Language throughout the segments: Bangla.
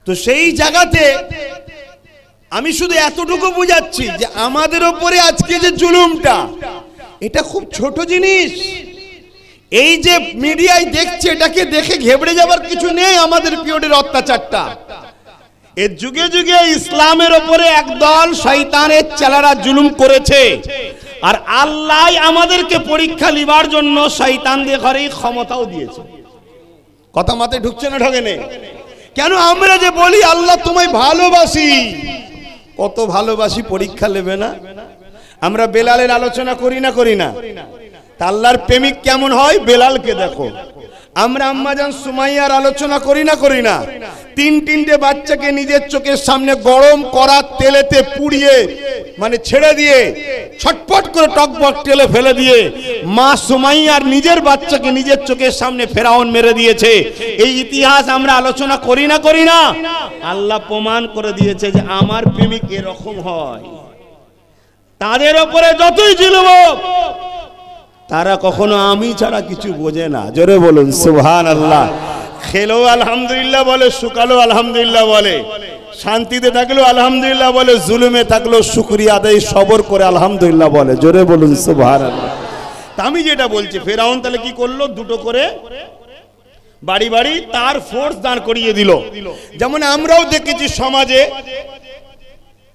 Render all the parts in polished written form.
তো সেই জায়গাতে আমি শুধু এতটুকু বুঝাচ্ছি যে আমাদের উপরে আজকে যে জুলুমটা, এটা খুব ছোট জিনিস। এই যে মিডিয়ায় দেখছে, এটাকে দেখে ঘেবড়ে যাবার কিছু নেই। আমাদের পিরিয়ডের অত্যাচারটা, এর যুগে যুগে ইসলামের উপরে একদল শয়তানের চেলারা জুলুম করেছে, আর আল্লাহ আমাদেরকে পরীক্ষা নিবার জন্য শয়তানদের ঘরে ক্ষমতাও দিয়েছে। কথা মাথায় ঢুকছে না ঢোকে নেই? কেন আমরা যে বলি আল্লাহ তোমায় ভালোবাসি, কত ভালোবাসি পরীক্ষা নেবে না? আমরা বেলালের আলোচনা করি না করি না? তা আল্লাহর প্রেমিক কেমন হয় বেলালকে দেখো। আমরা আম্মাজান সুমাইয়ার আলোচনা করি না করি না? তিনটে বাচ্চাকে নিজের চোখের সামনে গরম করা তেলেতে পুড়িয়ে মানে ছেড়ে দিয়ে ছটপট করে টকবক তেলে ফেলে দিয়ে মা সুমাইয়ার নিজের বাচ্চাকে নিজের চোখের সামনে ফেরাউন মেরে দিয়েছে। এই ইতিহাস আমরা আলোচনা করি না করি না? আল্লাহ প্রমাণ করে দিয়েছে যে আমার প্রেমিক এরকম হয়। তাদের উপরে যতই জুলুম হোক, তারা কখনো আমি ছাড়া কিছু বোঝে না। জোরে বলুন সুবহানাল্লাহ। খেলো আলহামদুলিল্লাহ বলে, শুকালো আলহামদুলিল্লাহ বলে, শান্তিতে থাকলো আলহামদুলিল্লাহ বলে, জুলুমে থাকলো শুকরিয়া আদায় সবর করে আলহামদুলিল্লাহ বলে। জোরে বলুন সুবহানাল্লাহ। তা আমি যেটা বলছি, ফেরাউন তাহলে কি করলো? দুটো করে বাড়ি বাড়ি তার ফোর্স দাঁড় করিয়ে দিল। যেমন আমরাও দেখেছি সমাজে,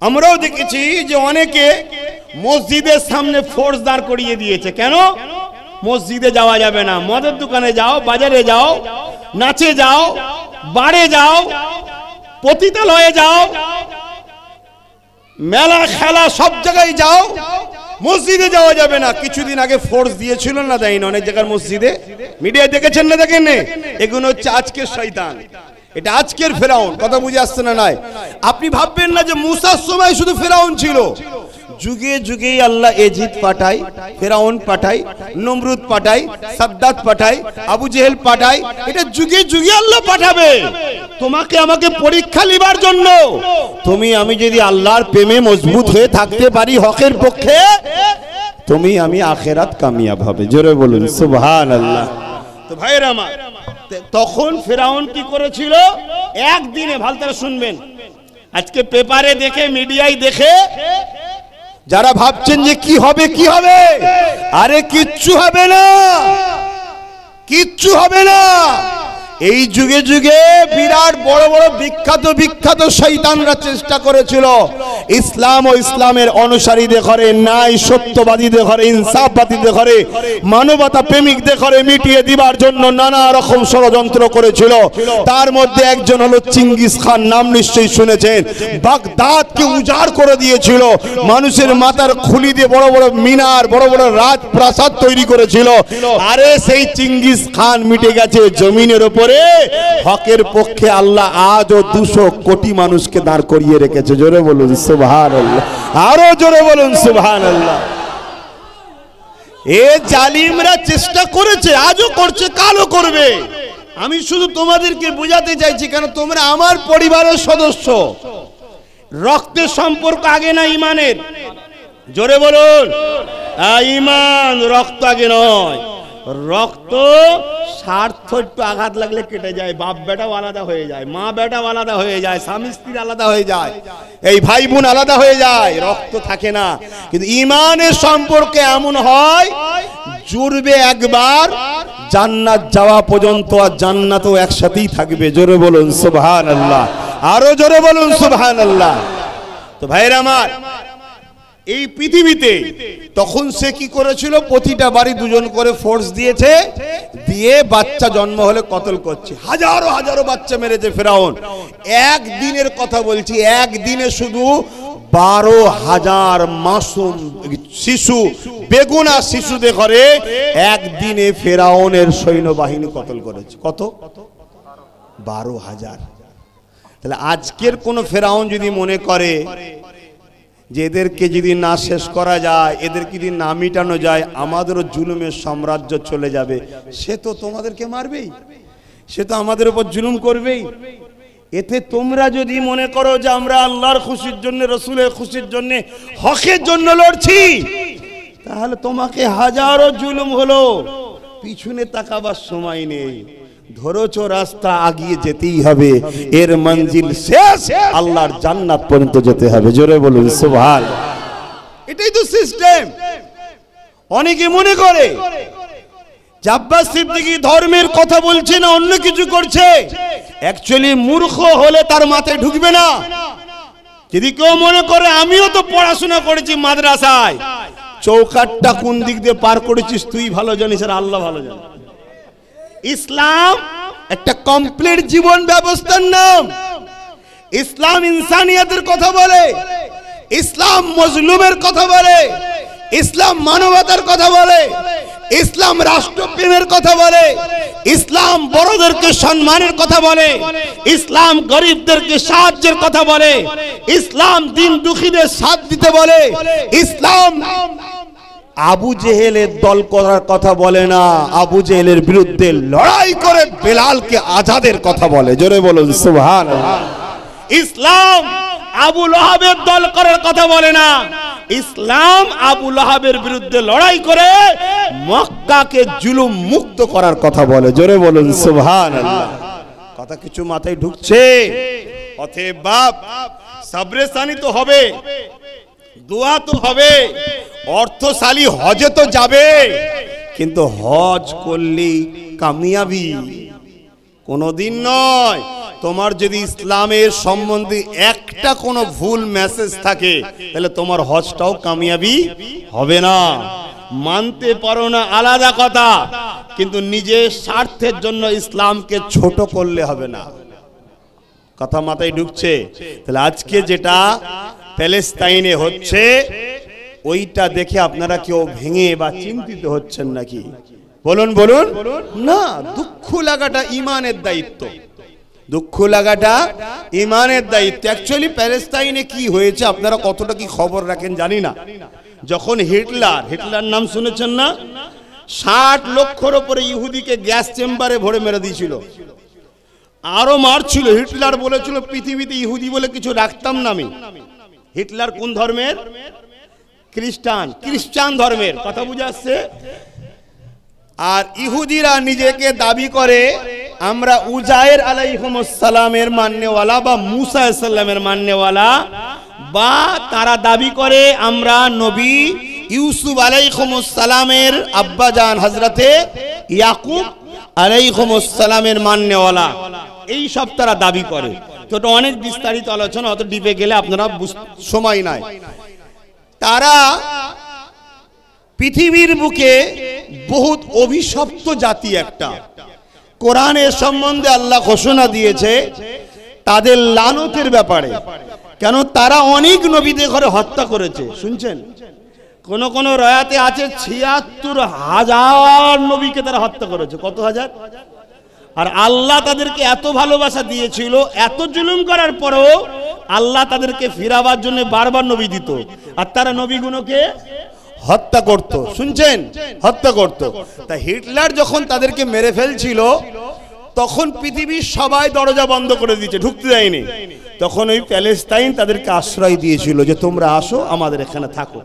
আমরাও দেখেছি যে অনেকে মসজিদের সামনে ফোর্স দাঁড় করিয়ে দিয়েছে। কেন? মসজিদে যাওয়া যাবে না, মদের দোকানে যাও, বাজারে যাও, নাচে যাও, বারে যাও, পতিতালয়ে যাও, মেলা খেলা সব জায়গায় যাও, মসজিদে যাওয়া যাবে না। কিছুদিন আগে ফোর্স দিয়েছিল না, দেয়নি অনেক জায়গার মসজিদে? মিডিয়া দেখেছেন না দেখেন? এগুলো হচ্ছে আজকের শয়তান, এটা আজকের ফেরাউন। কথা বুঝে আসছে না? নাই আপনি ভাববেন না যে মুসার সময় শুধু ফেরাউন ছিল। যুগে যুগে আল্লাহ এজিদ পাঠায়, ফেরাউন পাঠায়, নমরুদ পাঠায়, সাদ্দাত পাঠায়, আবু জেহেল পাঠায়। এটা যুগে যুগে আল্লাহ পাঠাবে তোমাকে আমাকে পরীক্ষা নিবার জন্য। তুমি আমি যদি আল্লাহর প্রেমে মজবুত হয়ে থাকতে পারি হকের পক্ষে, তুমি আমি আখেরাত কামিয়াব হবে। জোরে বলুন সুবহানাল্লাহ। তো ভাইরা আমার, তখন ফেরাউন কি করেছিল? একদিনে, ভালো করে শুনবেন, আজকে পেপারে দেখে মিডিয়ায় দেখে যারা ভাবছেন যে কি হবে কি হবে, আরে কিচ্ছু হবে না, কিচ্ছু হবে না। এই যুগে যুগে বিরাট বড় বড় বিখ্যাত বিখ্যাত শয়তানরা চেষ্টা করেছিল ইসলাম ও ইসলামের অনুসারীদের ঘরে, ন্যায় সত্যবাদীদের ঘরে, ইনসাফবাদীদের ঘরে, মানবতা প্রেমিকদের ঘরে মিটিয়ে দিবার জন্য নানা রকম ষড়যন্ত্র করেছিল। তার মধ্যে একজন হলো চিঙ্গিস খান, নাম নিশ্চয়ই শুনেছেন। বাগদাদকে উজাড় করে দিয়েছিল, মানুষের মাথার খুলি দিয়ে বড় বড় মিনার, বড় বড় রাজপ্রাসাদ তৈরি করেছিল। আরে সেই চিঙ্গিস খান মিটে গেছে জমিনের উপরে। হকের পক্ষে আল্লাহ আজও 200 কোটি মানুষকে দাঁড় করিয়ে রেখেছে। জোরে বলুন সুবহানাল্লাহ, আরো জোরে বলুন সুবহানাল্লাহ। এ জালিমরা চেষ্টা করেছে, আজও করছে, কালও করবে। আমি শুধু তোমাদেরকে বোঝাতে চাইছি, কেন তোমরা আমার পরিবারের সদস্য। রক্তের সম্পর্ক আগে না ইমানের? জোরে বলুন। ইমান, রক্ত আগে নয়। রক্ত স্বার্থ একটু আঘাত লাগলে কেটে যায়, বাপ বেটাও আলাদা হয়ে যায়, মা বেটাও আলাদা হয়ে যায়, স্বামী স্ত্রী আলাদা হয়ে যায়, এই ভাই বোন আলাদা হয়ে যায়, রক্ত থাকে না। কিন্তু ইমানের সম্পর্কে এমন হয়, জুড়বে একবার, জান্নাত যাওয়া পর্যন্ত আর জান্নাতও একসাথেই থাকবে। জোরে বলুন সুবহানাল্লাহ, আরো জোরে বলুন সুবহানাল্লাহ। তো ভাইরা আমার, এই পৃথিবীতে তখন সে কি করেছিল? প্রতিটা বাড়ি দুজন করে ফোর্স দিয়েছে, দিয়ে বাচ্চা জন্ম হলে কতল করছে। হাজারো হাজারো বাচ্চা মেরেছে ফেরাউন। একদিনের কথা বলছি, একদিনে শুধু 12,000 মাসুম শিশু, বেগুনা শিশুদের ঘরে একদিনে ফেরাউনের সৈন্যবাহিনী কতল করেছে। কত? 12,000। তাহলে আজকের কোন ফেরাউন যদি মনে করে যে এদেরকে যদি না শেষ করা যায়, এদেরকে যদি না মিটানো যায়, আমাদেরও জুলুমের সাম্রাজ্য চলে যাবে, সে তো তোমাদেরকে মারবেই, সে তো আমাদের উপর জুলুম করবেই। এতে তোমরা যদি মনে করো যে আমরা আল্লাহর খুশির জন্য, রসুলের খুশির জন্য, হকের জন্য লড়ছি, তাহলে তোমাকে হাজারো জুলুম হলো, পিছনে তাকাবার সময় নেই। ধরেছো রাস্তা আগিয়ে যেতেই হবে, এর মঞ্জিল শেষ, আল্লাহর জান্নাত পর্যন্ত যেতে হবে। জোরে বলুন সুবহানাল্লাহ। এটাই তো সিস্টেম। অনেকে মনে করে যে আব্বাস সিদ্দিকী ধর্মের কথা বলছে না, অন্য কিছু করছে। অ্যাকচুয়ালি মূর্খ হলে তার মাথায় ঢুকবে না। যদি কেউ মনে করে আমিও তো পড়াশোনা করেছি মাদ্রাসায়, চৌকাটটা কোন দিক দিয়ে পার করেছিস তুই ভালো জানিস আর আল্লাহ ভালো জানে। ইসলাম একটা কমপ্লিট জীবন ব্যবস্থার নাম। ইসলাম ইনসানিয়তের কথা বলে, ইসলাম মজলুমের কথা বলে, ইসলাম মানবতার কথা বলে, ইসলাম রাষ্ট্রপ্রেমের কথা বলে, ইসলাম বড়দেরকে সম্মানের কথা বলে, ইসলাম গরিবদেরকে সাহায্যের কথা বলে, ইসলাম দিন দুঃখীদের সাথ দিতে বলে। ইসলাম আবু জেহেলের দল করার কথা বলে না, আবু জেহেলের বিরুদ্ধে লড়াই করে বেলালকে আজাদের কথা বলে। জোরে বলুন সুবহানাল্লাহ। ইসলাম আবু লাহাবের দল করার কথা বলে না, ইসলাম আবু লাহাবের বিরুদ্ধে লড়াই করে মক্কাকে জুলুম মুক্ত করার কথা বলে। জোরে বলুন সুবহানাল্লাহ। কথা কিছু মাথায় ঢুকছে? অতএব বাপ সাবরেসানি তো হবে, দোয়া তো হবে, অর্থশালী হজে তো যাবে, কিন্তু হজ করলেই কামিয়াবি কোনোদিন নয়। তোমার যদি ইসলামের সম্বন্ধে একটা কোনো ভুল মেসেজ থাকে তাহলে তোমার হজটাও কামিয়াবি হবে না। মানতে পারো না আলাদা কথা, কিন্তু নিজের স্বার্থের জন্য ইসলামকে ছোট করলে হবে না। কথা মাথায় ঢুকছে? তাহলে আজকে যেটা প্যালেস্তাইনে হচ্ছে ওইটা দেখে আপনারা কেউ ভেঙে বা চিন্তিত হচ্ছেন নাকি? বলুন বলুন না। দুঃখ লাগাটা ঈমানের দায়িত্ব, দুঃখ লাগাটা ঈমানের দায়িত্ব। অ্যাকচুয়ালি প্যালেস্তাইনে কি হয়েছে আপনারা কতটা কি খবর রাখেন জানি না। যখন হিটলার নাম শুনেছেন না? 60 লক্ষর উপরে ইহুদিকে গ্যাস চেম্বারে ভরে মেরে দিয়েছিল, আরো মারছিল। হিটলার বলেছিল পৃথিবীতে ইহুদি বলে কিছু রাখতাম না আমি। হিটলার কোন ধর্মের? খ্রিস্টান ধর্মের। কথা বুঝে আসছে? আর ইহুদিরা নিজেকে দাবি করে আমরা উজায়ের আলাইহিস সালামের মাননেওয়ালা বা মুসা আলাইহিস সালামের মাননেওয়ালা, বা তারা দাবি করে আমরা নবী ইউসুফ আলাইহিস সালামের আব্বাজান হযরতে ইয়াকুব আলাইহিস সালামের মাননেওয়ালা। এই সব তারা দাবি করে। তো এটা অনেক বিস্তারিত আলোচনা, অত ডিপে গেলে আপনারা সময় নাই। তারা পৃথিবীর বুকে বহুত অভিশপ্ত জাতি একটা। কোরআনের সম্বন্ধে আল্লাহ ঘোষণা দিয়েছে তাদের লানতের ব্যাপারে। কেন? তারা অনেক নবীদের ঘরে হত্যা করেছে। শুনছেন? কোন কোন রায়াতে আছে ৭৬,০০০ নবীকে তারা হত্যা করেছে। কত হাজার? আর আল্লাহ তাদেরকে এত ভালোবাসা দিয়েছিল, এত জুলুম করার পরেও আল্লাহ তাদেরকে ফিরাবার জন্য বারবার নবী দিত, আর তারা নবীগুলোকে হত্যা করত। শুনছেন? হত্যা করত। তা হিটলার যখন তাদেরকে মেরে ফেলছিল তখন পৃথিবীর সবাই দরজা বন্ধ করে দিয়েছে, ঢুকতে দেয়নি। তখন ওই প্যালেস্তাইন তাদেরকে আশ্রয় দিয়েছিল যে তোমরা আসো, আমাদের এখানে থাকো।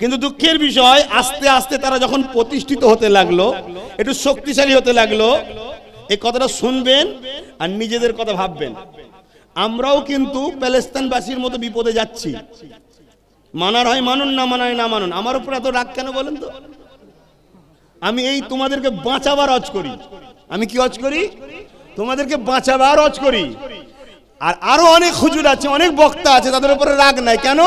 কিন্তু দুঃখের বিষয়, আস্তে আস্তে তারা যখন প্রতিষ্ঠিত হতে লাগলো, একটু শক্তিশালী হতে লাগলো, এই কথাটা শুনবেন আর নিজেদের কথা ভাববেন। আমরাও কিন্তু প্যালেস্তাইনবাসীর মতো বিপদে যাচ্ছি। মানার হয় মানুন, না মানায় না মানুন। আমার উপর এত রাগ কেন বলেন তো? আমি এই তোমাদেরকে বাঁচাবার হজ করি। আমি কি হজ করি? তোমাদেরকে বাঁচাবার হজ করি। আর আরো অনেক হুজুর আছে, অনেক বক্তা আছে, তাদের উপরে রাগ নাই। কেন?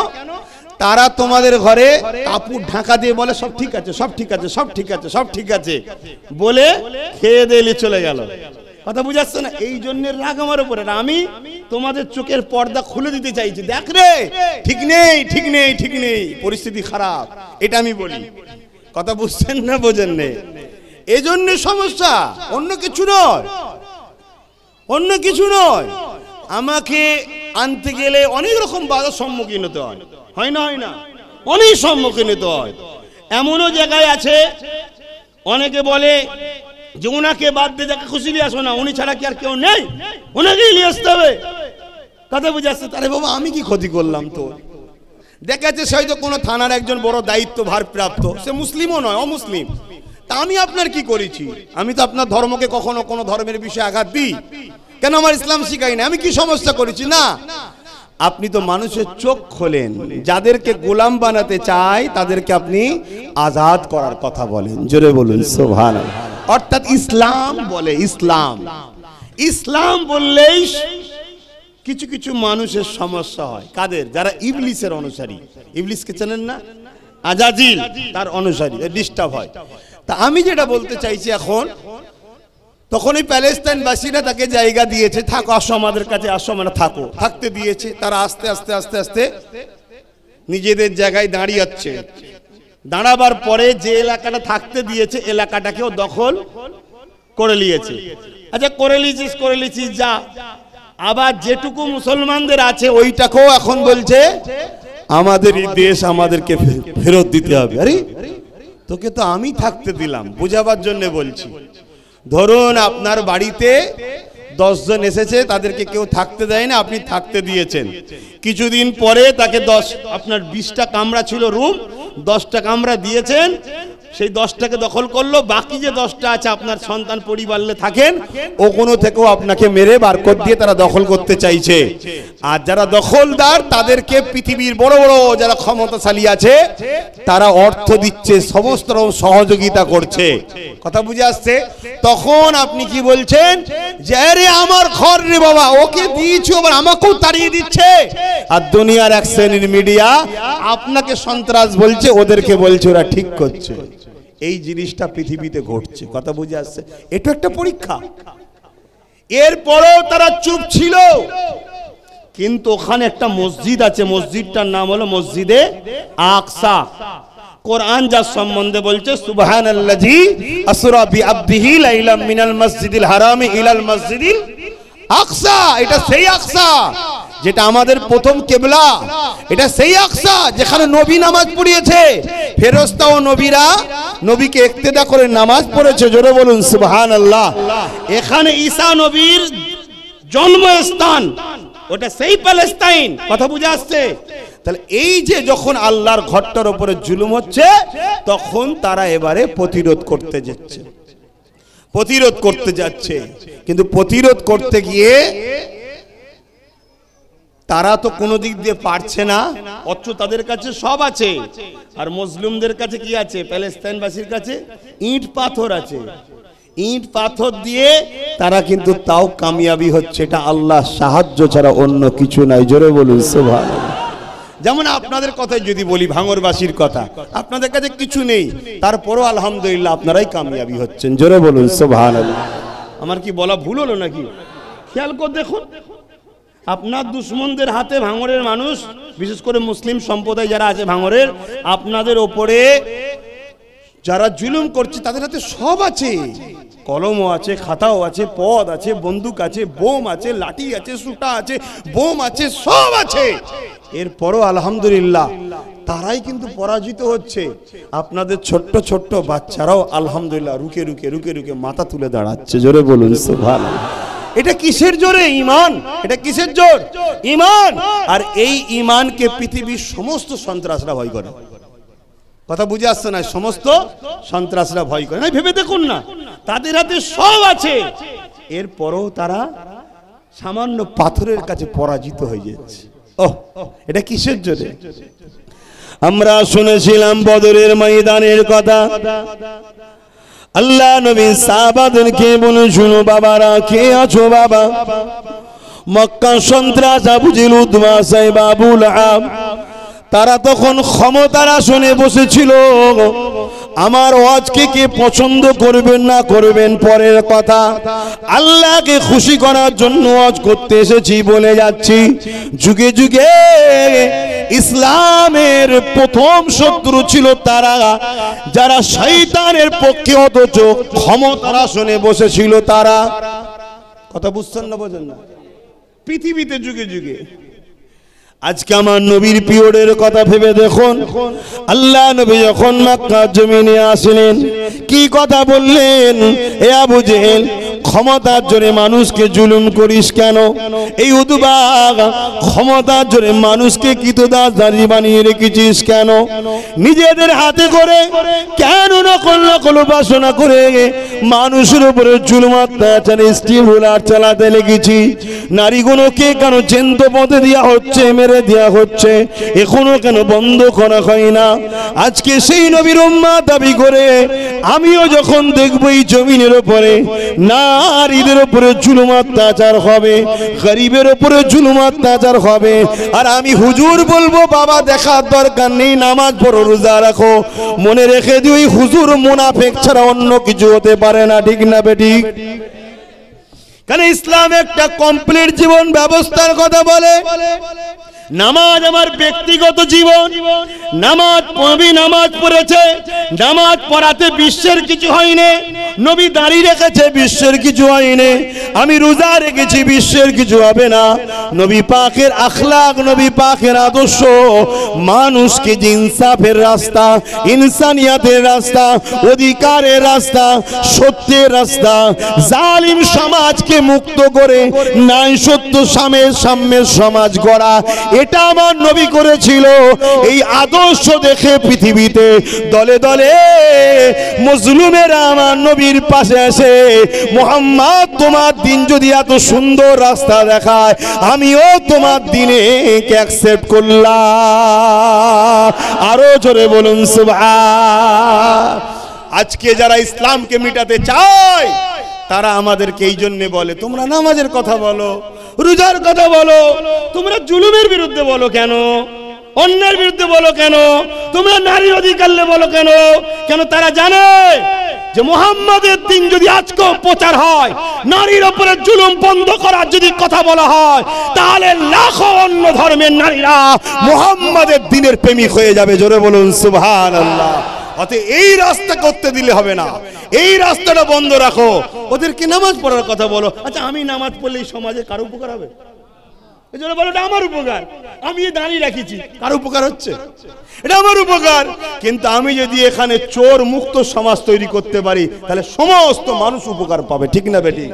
তারা তোমাদের ঘরে কাপড় ঢাকা দিয়ে বলে সব ঠিক আছে, সব ঠিক আছে, সব ঠিক আছে, সব ঠিক আছে বলে খেয়ে দিয়ে চলে গেল। কথা বুঝাচ্ছে না? এই জন্য রাগ আমার উপরে। আমি তোমাদের চোখের পর্দা খুলে দিতে চাইছি। দেখ রে, ঠিক নেই, ঠিক নেই, ঠিক নেই, পরিস্থিতি খারাপ, এটা আমি বলি। কথা বুঝছেন না? বোঝেন না? এই জন্য সমস্যা, অন্য কিছু নয়, অন্য কিছু নয়। আমাকে আনতে গেলে অনেক রকম বাধার সম্মুখীন হতে হয়, হয় না? হয় না? অনেক সম্মুখীন হতে হয়। এমনও জায়গায় আছে অনেকে বলে যে ওনাকে বাদ দিয়ে যাকে খুশি নিয়ে আসো না, উনি ছাড়া কি আর কেউ নেই, ওনাকেই নিয়ে আসতে হবে। কথা বুঝে আসছে? তারে বাবা আমি কি ক্ষতি করলাম? তো দেখা যাচ্ছে সে হয়তো কোনো থানার একজন বড় দায়িত্ব ভারপ্রাপ্ত, সে মুসলিমও নয়, অমুসলিম, তা আমি আপনার কি করেছি? আমি তো আপনার ধর্মকে কখনো কোনো ধর্মের বিষয়ে আঘাত দিই কেন? আমার ইসলাম শিখাই না, আমি কি সমস্যা করেছি? না, আপনি তো মানুষের চোখ খোলেন, যাদেরকে গোলাম বানাতে চায় তাদেরকে আপনি আজাদ করার কথা বলেন। জোরে বলুন সুবহানাল্লাহ। অর্থাৎ ইসলাম বলে, ইসলাম ইসলাম বললেই কিছু কিছু মানুষের সমস্যা হয়। কাদের? যারা ইবলিসের অনুসারী। ইবলিসকে চেনেন না? আজাজিল, তার অনুসারী, ডিস্টার্ব হয়। তা আমি যেটা বলতে চাইছি এখন, তখন এই প্যালেস্তাইনবাসীরা তাকে জায়গা দিয়েছে, থাকো, আসো আমাদের কাছে আসো, মানে থাকো, থাকতে দিয়েছে। তারা আস্তে আস্তে আস্তে আস্তে নিজেদের জায়গায় দাঁড়িয়েছে। দাঁড়াবার পরে যে এলাকাটা থাকতে দিয়েছে এলাকাটাকেও দখল করে নিয়েছে। আচ্ছা, করে লিছিস যা। আবার যেটুকু মুসলমানদের আছে ওইটাকেও এখন বলছে আমাদেরই দেশ, আমাদেরকে ফেরত দিতে হবে। আরে তোকে তো আমি থাকতে দিলাম, বোঝাবার জন্য বলছি। ধরুন আপনার বাড়িতে 10 জন এসেছে, তাদেরকে কেউ থাকতে দেয় না, আপনি থাকতে দিয়েছেন। কিছুদিন পরে তাকে আপনার 20টা কামরা ছিল রুম, 10টা কামরা দিয়েছেন, সেই 10টাকে দখল করলো। বাকি যে 10টা আছে আপনার সন্তান পরিবারে থাকেন, ও কোনো থেকেও আপনাকে মেরে বারকত দিয়ে তারা দখল করতে চাইছে। আর যারা দখলদার তাদেরকে পৃথিবীর বড় বড় যারা ক্ষমতাশালী আছে তারা অর্থ দিচ্ছে, সমস্ত রকম সহযোগিতা করছে। কথা বুঝে আসছে? তখন আপনি কি বলছেন যে আরে আমার ঘর রে বাবা, ওকে দিয়েছো আবার আমাকেও তাড়িয়ে দিচ্ছে। আর দুনিয়ার এক শ্রেণীর মিডিয়া আপনাকে সন্ত্রাস বলছে, ওদেরকে বলছে ওরা ঠিক করছে। এই জিনিসটা পৃথিবীতে ঘটছে। কথা বুঝে আসছে? এটা একটা পরীক্ষা। এরপরেও তারা চুপ ছিল, কিন্তু ওখানে একটা মসজিদ আছে, মসজিদটার নাম হলো মসজিদে আকসা। কোরআন যার সম্বন্ধে বলছে সুবহানাল্লাযী আসরা বিআবদিহি লাইলাম মিনাল মসজিদিল হারামি ইলাল মসজিদিল আকসা। এটা সেই আকসা যেটা আমাদের প্রথম কিবলা। এটা সেই আকসা যেখানে নবী নামাজ পড়িয়েছে, ফেরেশতা ও নবীরা নবীকে ইক্তেদা করে নামাজ পড়েছে। জোরে বলুন সুবহানাল্লাহ। এখানে ঈসা নবীর জন্মস্থান, ওটা সেই প্যালেস্তাইন। কথা বুঝে আসছে? তাহলে এই যে যখন আল্লাহর ঘরটার উপরে জুলুম হচ্ছে, তখন তারা এবারে প্রতিরোধ করতে যাচ্ছে। কিন্তু প্রতিরোধ করতে গিয়ে তারা তো কোনো দিক দিয়ে পারছে না, অথচ তাদের কাছে সব আছে। আর মুসলিমদের কাছে কি আছে? প্যালেস্তাইনবাসীর কাছে ইট পাথর আছে। ইট পাথর দিয়ে তারা কিন্তু তাও কামিয়াবি হচ্ছে। এটা আল্লাহর সাহায্য ছাড়া অন্য কিছু নাই। জোরে বলুন সুবহানাল্লাহ। যেমন আপনাদের কথাই যদি বলি, ভাঙরবাসীর কথা, আপনাদের কাছে কিছু নেই, তারপরও আলহামদুলিল্লাহ আপনারাই কামিয়াবি হচ্ছেন। জোরে বলুন সুবহানাল্লাহ। আমার কি বলা ভুল হলো নাকি? খেয়াল করে দেখুন, আপনার দুশ্মনদের হাতে ভাঙরের মানুষ, বিশেষ করে মুসলিম সম্প্রদায় যারা আছে ভাঙরের, আপনাদের ওপরে যারা জুলুম করছে তাদের হাতে সব আছে। কলমও আছে, খাতাও আছে, পদ আছে, বন্দুক আছে, বোম আছে, লাঠি আছে, সুটা আছে, বোম আছে, সব আছে। এরপরও আলহামদুলিল্লাহ তারাই কিন্তু পরাজিত হচ্ছে। আপনাদের ছোট্ট ছোট্ট বাচ্চারাও আলহামদুলিল্লাহ রুকে রুকে মাথা তুলে দাঁড়াচ্ছে। জোরে বলুন সুবহানাল্লাহ। এটা কিসের জোরে? ঈমান। এটা কিসের জোর? ঈমান। আর এই ঈমানকে পৃথিবীর সমস্ত সন্ত্রাসরা ভয় করে। কথা বুঝে আসছে না? সমস্ত সন্ত্রাসরা ভয় করে না। ভেবে দেখুন না, তাদের হাতে সব আছে, এরপরও তারা সামান্য পাথরের কাছে পরাজিত হয়ে যাচ্ছে। ওহ, এটা কিসের জোরে? আমরা শুনেছিলাম বদরের ময়দানের কথা। আল্লাহ নবী সাহাবাদেরকে বলে, শুনো বাবারা, কে আছো বাবা? মক্কা সন্ত্রাস আবু জেহেল, উতবা, সাইবা, আবু লাহাব, তারা তখন ক্ষমতার আসনে বসেছিল। আমার ওয়াজকে কে পছন্দ করবেন না করবেন পরের কথা, আল্লাহকে খুশি করার জন্য ওয়াজ করতে এসেছি বলে যাচ্ছি। যুগে যুগে ইসলামের প্রথম শত্রু ছিল তারা যারা শয়তানের পক্ষে অথচ ক্ষমতার আসনে বসেছিল তারা। কথা বুঝছেন না? বোঝেন না? পৃথিবীতে যুগে যুগে আজকে আমার নবীর পিরিয়ডের কথা ভেবে দেখুন, আল্লাহ নবী যখন মক্কা জমিনে আসলেন কি কথা বললেন? এ আবু জেহেল, ক্ষমতার জোরে মানুষকে জুলুম করিস কেন? এই উদ্বাগ ক্ষমতার জোরে মানুষকে কৃতদাস দাঁড়ি বানিয়ে রেখেছিস কেন? নিজেদের হাতে করে কেন নকল নকল উপাসনা করে মানুষের উপরে জুলুম অত্যাচার স্টিমুলার চালাতে লেগেছি। নারীগুলোকে কেন জ্যান্ত পথে দেওয়া হচ্ছে, মেরে দেওয়া হচ্ছে, এখনো কেন বন্ধ করা হয় না? আজকে সেই নবীর উম্মাত দাবি করে আমিও যখন দেখবো এই জমিনের উপরে নারীদের উপরে জুলুম অত্যাচার হবে, গরিবের উপরে জুলুম অত্যাচার হবে, আর আমি হুজুর বলবো বাবা দেখার দরকার নেই, নামাজ পড়ো, রোজা রাখো, মনে রেখে দিও এই হুজুর মুনাফিক ছাড়া অন্য কিছু হতে পারে না। ঠিক না বেঠিক? কেন ইসলাম একটা কমপ্লিট জীবন ব্যবস্থার কথা বলে। নামাজ আমার ব্যক্তিগত জীবন, নামাজ নবী নামাজ পড়েছে, নামাজ পড়াতে বিশ্বের কিছু হয়নি, নবী দাঁড়িয়ে রেখেছে বিশ্বের কিছু হয়নি, আমি রোজা রেখেছি বিশ্বের কিছু হবে না। নবী পাকের আখলাক, নবী পাকের আদর্শ মানুষকে যে ইনসাফের রাস্তা, ইনসানিয়াতের রাস্তা, অধিকারের রাস্তা, সত্যের রাস্তা, জালিম সমাজকে মুক্ত করে ন্যায় সত্য সাম্যের সমাজ গড়া, এটা আমার নবী করেছিল। এই আদর্শ দেখে পৃথিবীতে দলে দলে মুসলিমেরা আমার নবীর পাশে এসে মুহাম্মদ তোমার দিন যদি এত সুন্দর রাস্তা দেখায়, আমিও তোমার দিনে অ্যাকসেপ্ট করলাম। আরো জোরে বলুন সুবহান। আজকে যারা ইসলামকে মিটাতে চায় তারা আমাদেরকে এই জন্য বলে তোমরা নামাজের কথা বলো, রোজার কথা বলো, তোমরা জুলুমের বিরুদ্ধে বলো কেন, অন্যের বিরুদ্ধে বলো কেন, তোমরা নারীর অধিকার বলো কেন? কেন তারা জানে যে মুহাম্মাদের দিন যদি আজকেও প্রচার হয়, নারীর উপরে জুলুম বন্ধ করার যদি কথা বলা হয়, তাহলে লাখো অন্য ধর্মের নারীরা মুহাম্মাদের দিনের প্রেমিক হয়ে যাবে। জোরে বলুন সুবহানাল্লাহ। অতএব এই রাস্তা করতে দিলে হবে না, এই রাস্তাটা বন্ধ রাখো। ওদেরকে নামাজ পড়ার কথা বলো। আচ্ছা আমি নামাজ পড়লে এই সমাজে কারো উপকার হবে? এই জন্য বলো এটা আমার উপকার, আমি দাঁড়িয়ে রাখেছি, কারো উপকার হচ্ছে? এটা আমার উপকার। কিন্তু আমি যদি এখানে চোর মুক্ত সমাজ তৈরি করতে পারি তাহলে সমস্ত মানুষ উপকার পাবে। ঠিক না বেটি?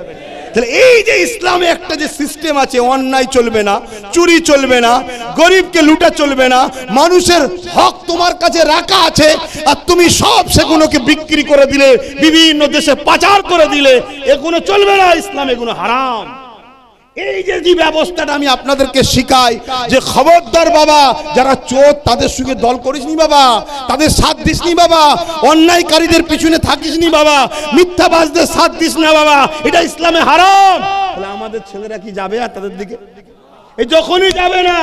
তাহলে এই যে ইসলামে একটা যে সিস্টেম আছে, অন্যায় চলবে না, চুরি চলবে না, গরিবকে লুটা চলবে না, মানুষের হক তোমার কাছে রাখা আছে আর তুমি সব সেগুলোকে বিক্রি করে দিলে, বিভিন্ন দেশে পাচার করে দিলে, এগুলো চলবে না। ইসলাম এগুলো হারাম। এই যে ব্যবস্থাটা আমি আপনাদেরকে শিখাই যে খবরদার বাবা, যারা চোর তাদের সঙ্গে দল করিসনি বাবা, তাদের সাথ দিসনি বাবা, অন্যায়কারীদের পিছনে থাকিসনি বাবা, মিথ্যাবাজদের সাথ দিস না বাবা, এটা ইসলামে হারাম। তাহলে আমাদের ছেলেরা কি যাবে আর তাদের দিকে? এই যখনই যাবে না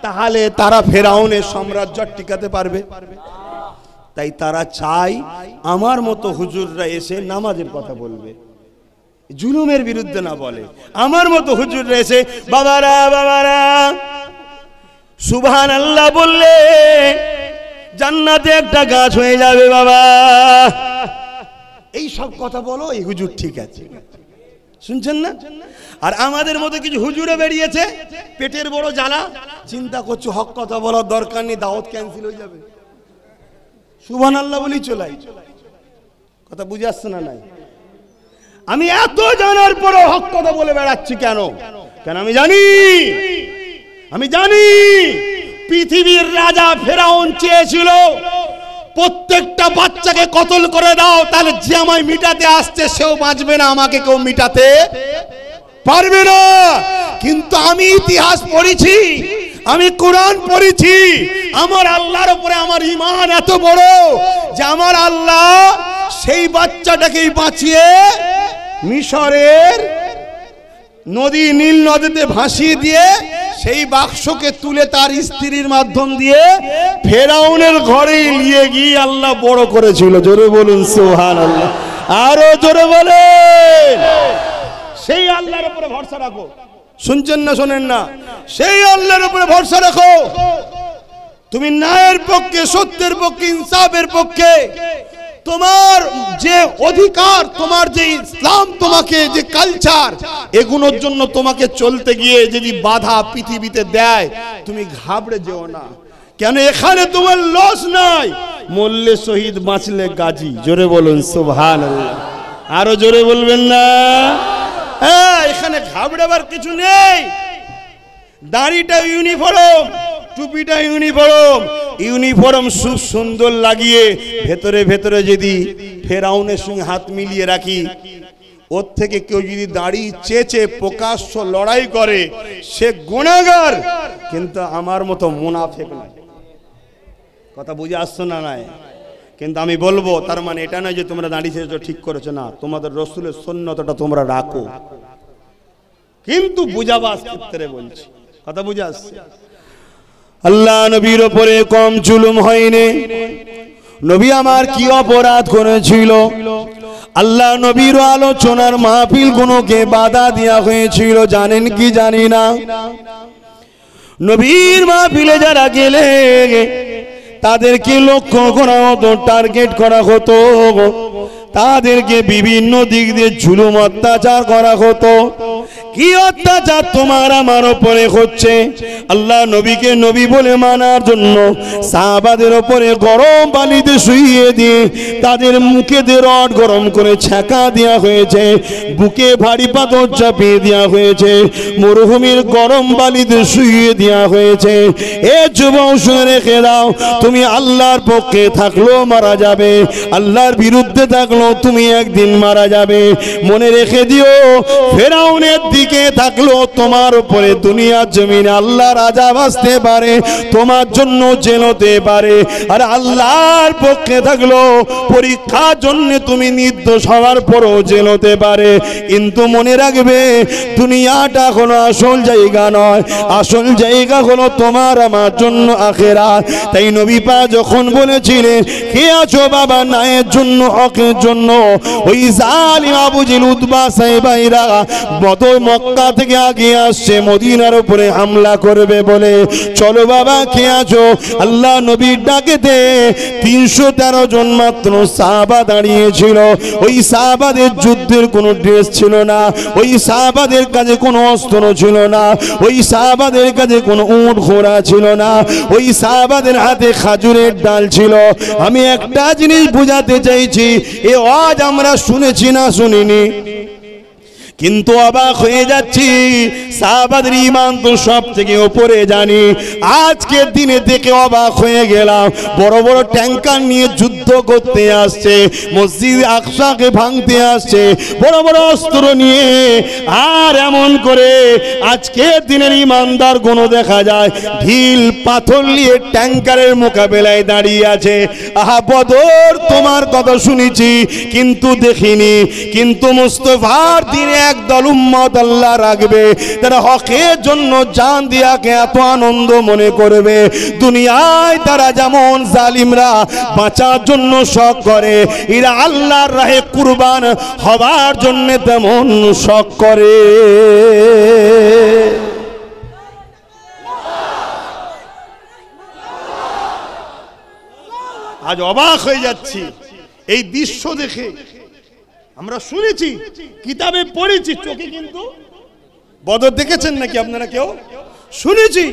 তাহলে তারা ফেরাউনের সাম্রাজ্য টিকাতে পারবে। তাই তারা চাই আমার মতো হুজুররা এসে নামাজের কথা বলবে, জুলুমের বিরুদ্ধে না বলে। আমার মতো হুজুর রয়েছে, বাবারা বাবারা সুবহানাল্লাহ বললে জান্নাতে একটা গাছ হয়ে যাবে বাবা, এই সব কথা বলো, এই হুজুর ঠিক আছে, শুনছেন না? আর আমাদের মতো কিছু হুজুরে বেরিয়েছে, পেটের বড় জ্বালা, চিন্তা করছো হক কথা বলার দরকার নেই, দাওয়াত ক্যান্সেল হয়ে যাবে, সুবহানাল্লাহ বলি চলাই। কথা বুঝে আসছে না? নাই আমি এত জানার পরও হক কথা বলে বেড়াচ্ছি কেন? কেন আমি জানি পৃথিবীর রাজা ফেরাউন চেয়েছিল প্রত্যেকটা বাচ্চাকে কতল করে দাও, তাহলে যে আমায় মিটাতে আসছে সেও বাঁচবে না, আমাকে কেউ মিটাতে পারবে না। কিন্তু আমি ইতিহাস পড়েছি, আমি কোরআন পড়েছি, আমার আল্লাহর উপরে আমার ঈমান এত বড় যে আমার আল্লাহ সেই বাচ্চাটাকেই বাঁচিয়ে মিশরের নদী, নীল নদীতে ভাসিয়ে দিয়ে সেই বাক্সকে তুলে তার স্ত্রীর মাধ্যম দিয়ে ফেরাউনের ঘরে নিয়ে গিয়ে আল্লাহ বড় করেছিল। জোরে বলুন সুবহানাল্লাহ। আরো জোরে বলেন। সেই আল্লাহর উপরে ভরসা রাখো। শুনছেন না শোনেন না? সেই আল্লাহর উপরে ভরসা রাখো। তুমি ন্যায়ের পক্ষে, সত্যের পক্ষে, ইনসাফের পক্ষে, তোমার যে অধিকার, তোমার যে ইসলাম, তোমাকে যে কালচার, এগুলোর জন্য তোমাকে চলতে গিয়ে যদি বাধা পৃথিবীতে দেয়, তুমি ঘাবড়ে যেও না। কেন এখানে তোমার লস নাই, মরলে শহীদ, বাঁচলে গাজী। জোরে বলুন সুবহানাল্লাহ। আরো জোরে বলবেন না? হ্যাঁ, এখানে ঘাবড়াবার কিছু নেই। দাড়িটা ইউনিফর্ম, টুপিটা ইউনিফর্ম, ইউনিফর্ম খুব সুন্দর লাগিয়ে ভেতরে ভেতরে যদি ফেরাউনের সঙ্গে হাত মিলিয়ে রাখি, ওর থেকে কেউ যদি দাড়ি চেচে প্রকাশ্য লড়াই করে সে গুনাহগার, কিন্তু আমার মতো মুনাফিক না। কথা বুঝে আসছো না? নাই। কিন্তু আমি বলবো তার মানে এটা নয় যে তোমরা দাড়ি চেয়েছো ঠিক করেছো না, তোমাদের রসুলের সুন্নতটা তোমরা রাখো, কিন্তু বুঝাবার ক্ষেত্রে বলছি। কথা বুঝে আসছে? আল্লাহ নবীর উপরে কম জুলুম হয়নি। নবী আমার কি অপরাধ করেছিল? আল্লাহ নবীর আলোচনার মাহফিল গুলোকে বাধা দেওয়া হয়েছিল, জানেন কি জানি না? নবীর মাহফিলে যারা গেলে তাদেরকে লক্ষ্য করা হতো, টার্গেট করা হতো, তাদেরকে বিভিন্ন দিক দিয়ে জুলুম অত্যাচার করা হতো। কি অত্যাচার তোমার আমার উপরে হচ্ছে? আল্লাহ নবীকে নবী বলে মানার জন্য সাহাবাদের উপরে গরম পানিতে শুইয়ে দিয়ে তাদের মুখে দিয়ে রড গরম করে ছ্যাঁকা দেওয়া হয়েছে, বুকে ভারী পাথর চাপিয়ে দেওয়া হয়েছে, মরুভূমির গরম বালিতে শুইয়ে দেওয়া হয়েছে। এ যুবক শুনে রেখে দাও, তুমি আল্লাহর পক্ষে থাকলেও মারা যাবে, আল্লাহর বিরুদ্ধে থাকলেও তুমি একদিন মারা যাবে। মনে রেখে দিও, ফেরাউনের দিকে থাকলেও তোমার উপরে দুনিয়ার জমিনে আল্লাহর আযাব আসতে পারে, তোমার জন্য জেল হতে পারে। আর আল্লাহর পক্ষে থাকলেও পরীক্ষার জন্য তুমি নির্দোষ হওয়ার পরও জেল হতে পারে। কিন্তু মনে রাখবে, দুনিয়াটা হলো আসল জায়গা নয়, আসল জায়গা হলো তোমার আমার জন্য আখিরাত। তাই নবী পাক যখন বলেছিলেন কে আছো বাবা নায়ের জন্য, হকের জন্য, ওই জালিম আবু জেল উতবা সাহেবাইরা বদর মক্কা থেকে আগে আসছে মদিনার উপরে হামলা করবে বলে, চলো বাবা কে আছো? আল্লাহ নবীর ডাকেতে 313 জন মাত্র সাহাবা দাঁড়িয়েছিল। ওই সাহাবাদের যুদ্ধের কোনো ড্রেস ছিল না, ওই সাহাবাদের কাছে কোনো অস্ত্র ছিল না, ওই সাহাবাদের কাছে কোনো উট ঘোড়া ছিল না, ওই সাহাবাদের হাতে খাজুরের ডাল ছিল। আমি একটা জিনিস বুঝাতে চাইছি, এ আজ আমরা শুনেছি না শুনিনি, কিন্তু অবাক হয়ে যাচ্ছি। সাহাবাদের ঈমান তো সব থেকে উপরে জানি, আজকের দিনে দেখে অবাক হয়ে গেলাম। বড় বড় ট্যাঙ্কার নিয়ে যুদ্ধ করতে আসছে, মসজিদ আকসাকে ভাঙতে আসছে, বড় বড় অস্ত্র নিয়ে। আর এমন করে আজকের দিনের ঈমানদার কোন দেখা যায় ঢিল পাথর নিয়ে ট্যাঙ্কারের মোকাবেলায় দাঁড়িয়ে আছে। আহা বদর তোমার কথা শুনেছি কিন্তু দেখিনি, কিন্তু মুস্তাফার দিনে একদল উম্মত আল্লাহ রাখবে, তারা হকের জন্য জান দিয়াকে এত আনন্দ মনে করবে। দুনিয়ায় তারা যেমন জালিমরা বাঁচার জন্য শখ করে, এরা আল্লাহর রাহে কুরবান হবার জন্য তেমন শখ করে। আজ অবাক হয়ে যাচ্ছি এই দৃশ্য দেখে। আমরা শুনেছি, কিতাবে পড়েছি, চোখে কিন্তু বদর দেখেছেন নাকি আপনারা কেউ? শুনেছি,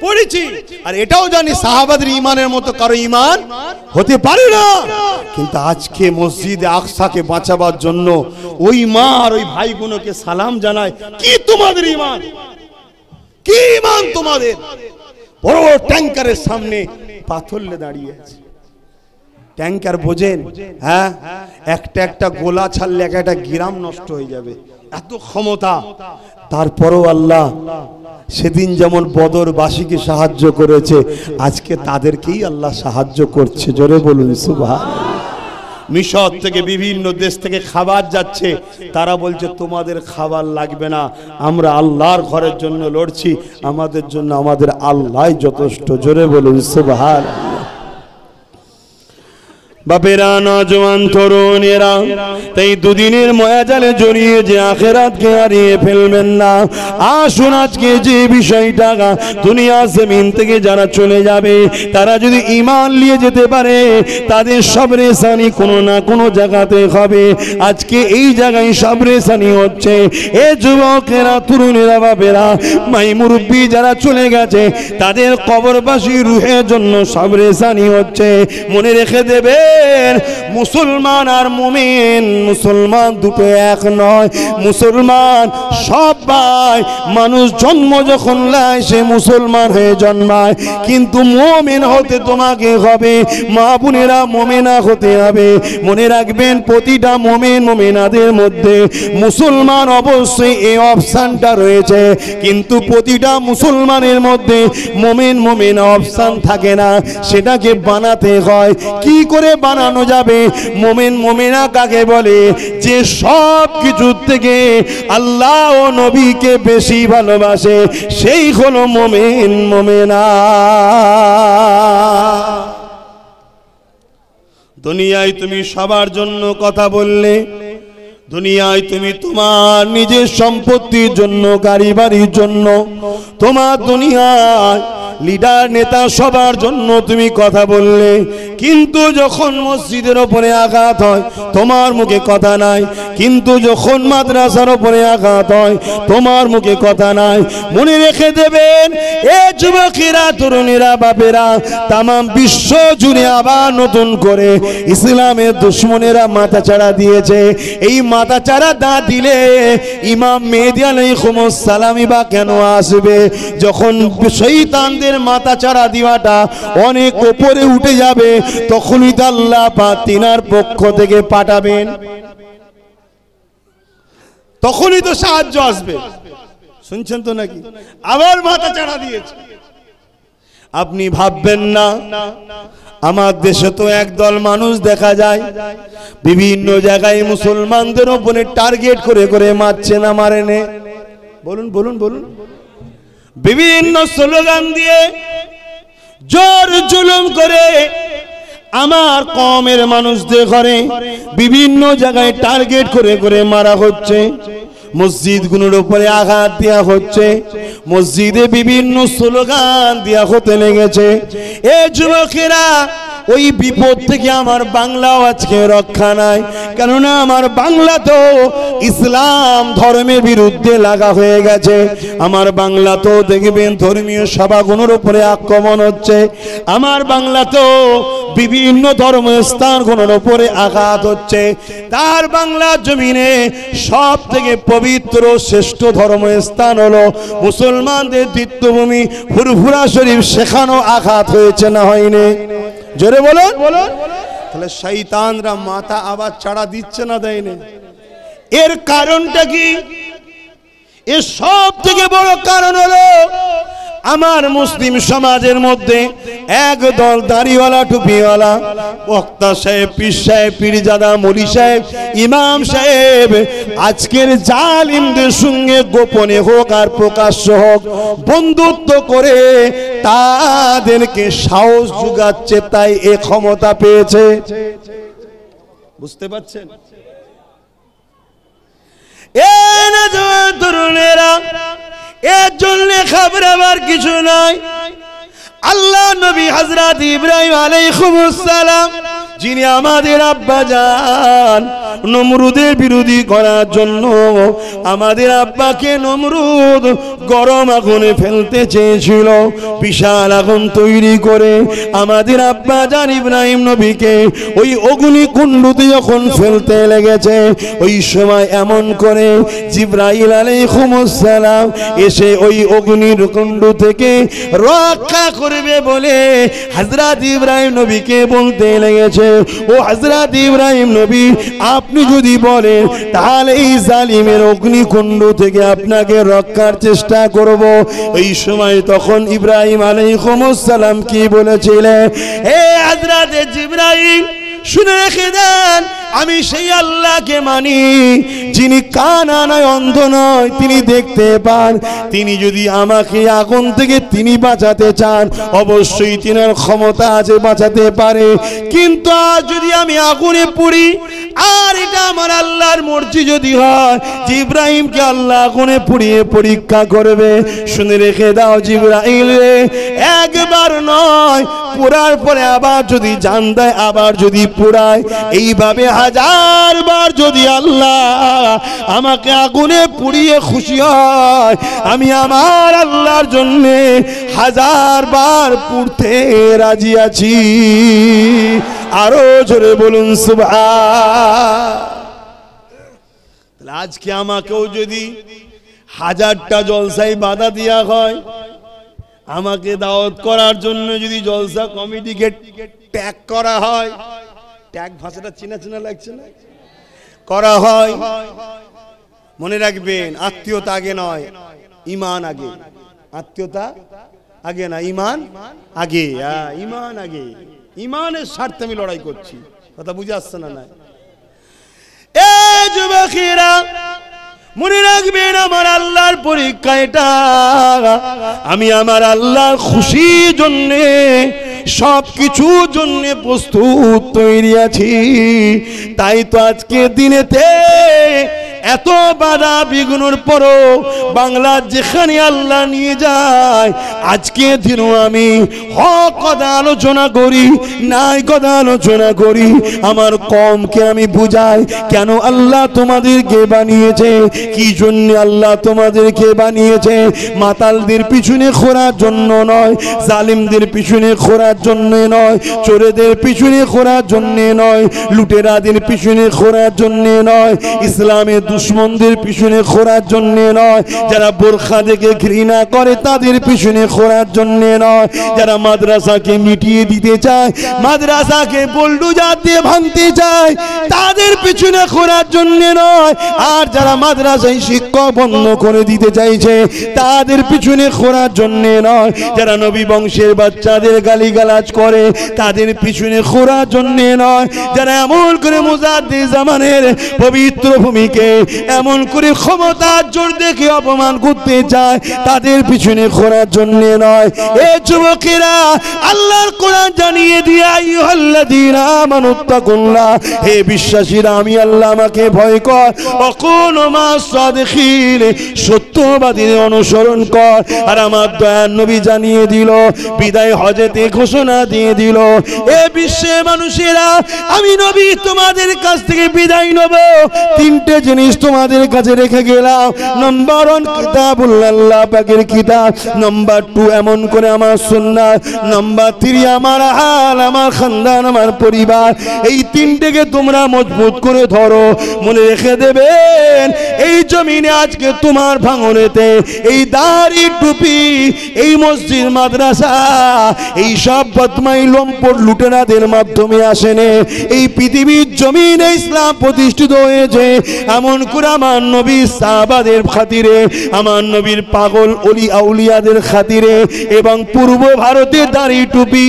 পড়েছি, আর এটাও জানি সাহাবাদের ঈমানের মতো কারো ঈমান হতে পারে না। কিন্তু আজকে মসজিদে আকসাকে বাঁচাবার জন্য ওই মা আর ওই ভাইগুলোকে সালাম জানায়। কি তোমাদের ঈমান, কি ঈমান তোমাদের? বড় ট্যাঙ্কারের সামনে পাথর নিয়ে দাঁড়িয়ে আছে। ট্যাঙ্কার বোঝেন, হ্যাঁ, একটা একটা গোলা ছাড়লে একটা গ্রাম নষ্ট হয়ে যাবে, এত ক্ষমতা। তারপরও আল্লাহ সেদিন যেমন বদরবাসীকে সাহায্য করেছে, আজকে তাদেরকেই আল্লাহ সাহায্য করছে। জোরে বলুন সুবহানাল্লাহ। মিশর থেকে বিভিন্ন দেশ থেকে খাবার যাচ্ছে, তারা বলছে তোমাদের খাবার লাগবে না, আমরা আল্লাহর ঘরের জন্য লড়ছি, আমাদের জন্য আমাদের আল্লাহই যথেষ্ট। জোরে বলুন সুবহানাল্লাহ। বাপেরা, নওজওয়ান তরুণেরা, তাই দুদিনের মায়াজালে জড়িয়ে যে আখিরাতকে হারিয়ে ফেলবেন না। আসুন আজকে যে বিষয়টা দুনিয়া জমিন থেকে যারা চলে যাবে, তারা যদি ঈমান নিয়ে যেতে পারে, তাদের সবরেসানি কোনো না কোনো জায়গাতে হবে। আজকে এই জায়গায় সবরেসানি হচ্ছে। এ যুবকেরা, তরুণেরা, বাপেরা, মাই মুরব্বী যারা চলে গেছে, তাদের কবরবাসী রুহের জন্য সবরেসানি হচ্ছে। মনে রেখে দেবে, রাখবেন মুসলমান আর মুমিন, মুসলমান দুটো এক নয়। মুসলমান সবাই মানুষ জন্ম যখন নেয় সে মুসলমান হয়ে জন্মায়, কিন্তু মুমিন হতে তোমাকে হবে, মা বোনেরা মুমিনা হতে হবে। মনে রাখবেন প্রতিটা মুমিন মুমিনাদের মধ্যে মুসলমান অবশ্যই এই অপশনটা রয়েছে, কিন্তু প্রতিটা মুসলমানের মধ্যে মুমিন মুমিনা অপশন থাকে না, সেটাকে বানাতে হয়। কি করে বানানো যাবে? মুমিন মুমিনা কাকে বলে? যে সব কিছুর থেকে আল্লাহ ও নবীকে বেশি ভালোবাসে, সেই হলো মুমিন মুমিনা। দুনিয়ায় তুমি সবার জন্য কথা বললে, দুনিয়ায় তুমি তোমার নিজের সম্পত্তির জন্য, গাড়ি বাড়ির জন্য, তোমার দুনিয়ায় লিডার নেতা সবার জন্য তুমি কথা বললে, কিন্তু যখন মসজিদের ওপরে আঘাত হয় তোমার মুখে কথা নাই, কিন্তু যখন মাদ্রাসার ওপরে আঘাত হয় তোমার মুখে কথা নাই। মনে রেখে দেবেন, এ যুবকেরা, তরুণীরা, বাপেরা, তামাম বিশ্ব জুড়ে আবার নতুন করে ইসলামের দুশ্মনেরা মাথাচাড়া দিয়েছে। এই মাথাচাড়া না দিলে ইমাম মেহেদী আলাইহিস সালামই বা কেন আসবে? যখন শয়তানদের মাথাচাড়া দিওয়াটা অনেক উপরে উঠে যাবে, তখনই তো আল্লাহ পাক তিনার পক্ষ থেকে পাঠাবেন, তখনই তো সাহায্য আসবে। শুনছেন তো নাকি? আবার মাথাচাড়া দিয়েছে। আপনি ভাববেন না, আমার দেশে তো একদল মানুষ দেখা যায় বিভিন্ন জায়গায় মুসলমানদের উপরে টার্গেট করে করে মারছে না মারেনে? বলুন বলুন বলুন। বিভিন্ন স্লোগান দিয়ে জোর জুলুম করে আমার কওমের মানুষদের ঘরে বিভিন্ন জায়গায় টার্গেট করে করে মারা হচ্ছে, মসজিদগুলোর উপরে আঘাত দেওয়া হচ্ছে, মসজিদে বিভিন্ন স্লোগান দেওয়া হতে লেগেছে। এ যুবকেরা, ওই বিপদ থেকে আমার বাংলাও আজকে রক্ষা নাই, কেননা আমার বাংলা তো ইসলাম ধর্মের বিরুদ্ধে লাগা হয়ে গেছে। আমার বাংলা তো দেখবেন ধর্মীয় সভাগুলোর উপরে আক্রমণ হচ্ছে, আমার বাংলা তো বিভিন্ন ধর্মস্থানগুলোর উপরে আঘাত হচ্ছে। তার বাংলা জমিনে সব থেকে পবিত্র শ্রেষ্ঠ ধর্মস্থান হলো মুসলমানদের তীর্থভূমি ফুরফুরা শরীফ, সেখানেও আঘাত হয়েছে না হয়নি? জোরে বলুন। তাহলে শয়তানরা মাথা আবার চাড়া দিচ্ছে না, দেয়নি? এর কারণটা কি? এর সব থেকে বড় কারণ হলো আমার মুসলিম সমাজের মধ্যে এক দল দাড়িওয়ালা, টুপিওয়ালা, বক্তা সাহেব, পীর সাহেব, পীরজাদা, মৌলী সাহেব, ইমাম সাহেব আজকের জালিমদের সঙ্গে গোপনে হোক আর প্রকাশ্য হোক বন্ধুত্ব করে তাদেরকে সাহস জুগাচ্ছে, তাই এ ক্ষমতা পেয়েছে। বুঝতে পারছেন? তরুণেরা, এর জন্য খাবরাবার কিছু নাই। আল্লাহ নবী হযরত ইব্রাহিম আলাইহিস সালাম, যিনি আমাদের আব্বা জান, নমরুদের বিরোধী করার জন্য আমাদের আব্বাকে নমরুদ গরম আগুনে ফেলতে চেয়েছিল। বিশাল আগুন তৈরি করে আমাদের আব্বা জান ইব্রাহিম নবীকে ওই অগ্নিকুণ্ডতে যখন ফেলতে লেগেছে, ওই সময় এমন করে জিবরাইল আলাইহিস সালাম এসে ওই অগ্নির কুণ্ড থেকে রক্ষা করবে বলে হযরত ইব্রাহিম নবীকে বলতে লেগেছে, ও হযরত ইব্রাহিম নবী, আপনি যদি বলেন তাহলে এই জালিমের অগ্নিকুণ্ড থেকে আপনাকে রক্ষার চেষ্টা করব। এই সময় তখন ইব্রাহিম আলাইহিস সালাম কি বলেছিলেন? হে হযরত জিবরাইল, শুনে রেখে দেন, আমি সেই আল্লাহকে মানি যিনি কানা নয়, অন্ধ নয়, তিনি দেখতে পান। তিনি যদি আমাকে আগুন থেকে তিনি বাঁচাতে চান, অবশ্যই তিনার ক্ষমতা আছে, বাঁচাতে পারে। কিন্তু আজ যদি আমি আগুনে পুড়ি, আর এটা আমার আল্লাহর মর্জি যদি হয় যে ইব্রাহিমকে আল্লাহ আগুনে পুড়িয়ে পরীক্ষা করবে, শুনে রেখে দাও জিবরাইল রে, একবার নয় পোড়ার পরে আবার যদি জান দেয়, আবার যদি পোড়ায়, এইভাবে 1000 বার যদি আল্লাহ আমাকে আগুনে পুড়িয়ে খুশি হয়, আমি আমার আল্লাহর জন্য 1000 বার পুড়তে রাজি আছি। আরো জোরে বলুন সুবহান। আজকে আমাকেও যদি 1000টা জলসায় বাধা দেওয়া হয়, আমাকে দাওয়াত করার জন্য যদি জলসা কমিটিকে ট্যাগ করা হয়, ট্যাগ ভাষাটা চেনা চেনা লাগছে না, করা হয়, মনে রাখবেন আত্মীয়তা আগে নয়, ঈমান আগে। আত্মীয়তা আগে না, ঈমান আগে। ঈমান আগে, ঈমানের স্বার্থে আমি লড়াই করছি। কথা বুঝে আসছে না? এ যুবকেরা মনে রাখবেন, আমার আল্লাহর পরীক্ষা এটা। আমি আমার আল্লাহর খুশির জন্য সব কিছুর জন্য প্রস্তুত তৈরি আছি। তাই তো আজকে দিনেতে এত বাধা বিঘ্নর পরও বাংলার যেখানে আল্লাহ নিয়ে যায়, আজকে দিনও আমি হক কথা আলোচনা করি, নাই কথা আলোচনা করি। আমার কমকে আমি বুঝাই কেন আল্লাহ তোমাদেরকে বানিয়েছে, কি জন্য আল্লাহ তোমাদেরকে বানিয়েছে। মাতালদের পিছনে ঘোরার জন্য নয়, জালিমদের পিছনে ঘোরার জন্য নয়, চোরেদের পিছনে ঘোরার জন্য নয়, লুটেরাদের পিছনে ঘোরার জন্য নয়, ইসলামের দুশ্মনদের পিছনে ঘোরার জন্য নয়, যারা বোরখা দেখে ঘৃণা করে তাদের পিছনে ঘোরার জন্য নয়, যারা মাদ্রাসাকে মিটিয়ে দিতে চায়, মাদ্রাসাকে বুলডোজার দিয়ে ভাঙতে চায় তাদের পিছনে ঘোরার জন্য নয়, আর যারা মাদ্রাসায় শিক্ষক বন্ধ করে দিতে চাইছে তাদের পিছনে ঘোরার জন্য নয়, যারা নবী বংশের বাচ্চাদের গালিগালাজ করে তাদের পিছনে ঘোরার জন্য নয়, যারা এমন করে মুজাদ্দিদ জামানের পবিত্র ভূমিকে এমন করে ক্ষমতার জোর দেখে অপমান করতে চায় তাদের পিছনে ঘোরার জন্য নয়। এ যুবকেরা, আল্লাহর কোরআন জানিয়ে দিয়ে আইয়ুহাল্লাযীনা আমানুত্তাকুল্লাহ, হে বিশ্বাসীরা আমি আল্লাহ আমাকে ভয় কর, ওয়াকুনু মাস সাদিকিন, সত্যবাদীর অনুসরণ কর। আর আমার দয়ার নবী জানিয়ে দিল, বিদায় হজেতে ঘোষণা দিয়ে দিল, এ বিশ্বের মানুষেরা আমি নবী তোমাদের কাছ থেকে বিদায় নেব, তিনটে জিনিস তোমাদের কাছে রেখে গেলাম। নাম্বার 1 কিতাবুল্লাহ, আল্লাহ পাকের কিতাব। নাম্বার 2 এমন করে আমার সুন্নাত। নাম্বার 3 আমার হাল, আমার খানদান, আমার পরিবার। এই তিনটেকে তোমরা মজবুত করে ধরো। মনে রেখে দেবেন, এই জমিনে আজকে তোমার ভাঙনেতে এই দাড়ি টুপি, এই মসজিদ মাদ্রাসা, এই সব বদমাই লম্পট লুটেরাদের মাধ্যমে আসেনে। এই পৃথিবীর জমিনে ইসলাম প্রতিষ্ঠিত হয়েছে এমন করে আমার নবী সাহাবাদের খাতিরে, আমার নবীর পাগল ওলি আউলিয়াদের খাতিরে, এবং পূর্ব ভারতে দাড়ি টুপি,